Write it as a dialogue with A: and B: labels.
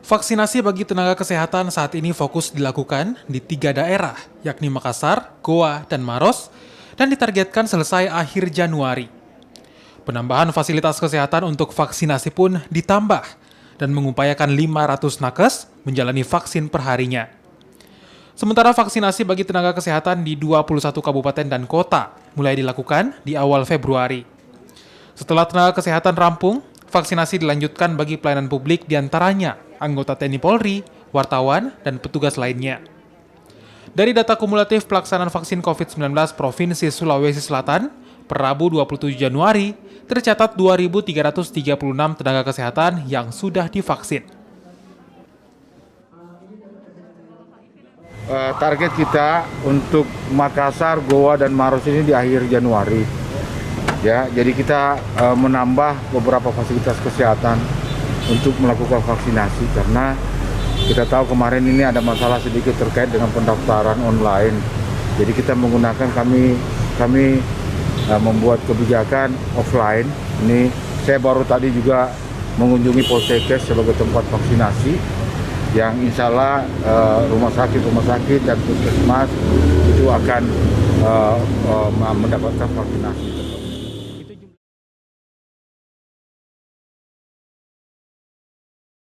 A: Vaksinasi bagi tenaga kesehatan saat ini fokus dilakukan di 3 daerah, yakni Makassar, Goa, dan Maros, dan ditargetkan selesai akhir Januari. Penambahan fasilitas kesehatan untuk vaksinasi pun ditambah dan mengupayakan 500 nakes menjalani vaksin perharinya. Sementara vaksinasi bagi tenaga kesehatan di 21 kabupaten dan kota mulai dilakukan di awal Februari. Setelah tenaga kesehatan rampung, vaksinasi dilanjutkan bagi pelayanan publik diantaranya anggota TNI Polri, wartawan, dan petugas lainnya. Dari data kumulatif pelaksanaan vaksin COVID-19 Provinsi Sulawesi Selatan, per Rabu 27 Januari, tercatat 2.336 tenaga kesehatan yang sudah divaksin.
B: Target kita untuk Makassar, Goa, dan Maros ini di akhir Januari. Ya, jadi kita menambah beberapa fasilitas kesehatan untuk melakukan vaksinasi karena kita tahu kemarin ini ada masalah sedikit terkait dengan pendaftaran online. Jadi kita menggunakan kami membuat kebijakan offline. Ini saya baru tadi juga mengunjungi Poltekkes sebagai tempat vaksinasi yang insya Allah rumah sakit dan puskesmas itu akan mendapatkan vaksinasi.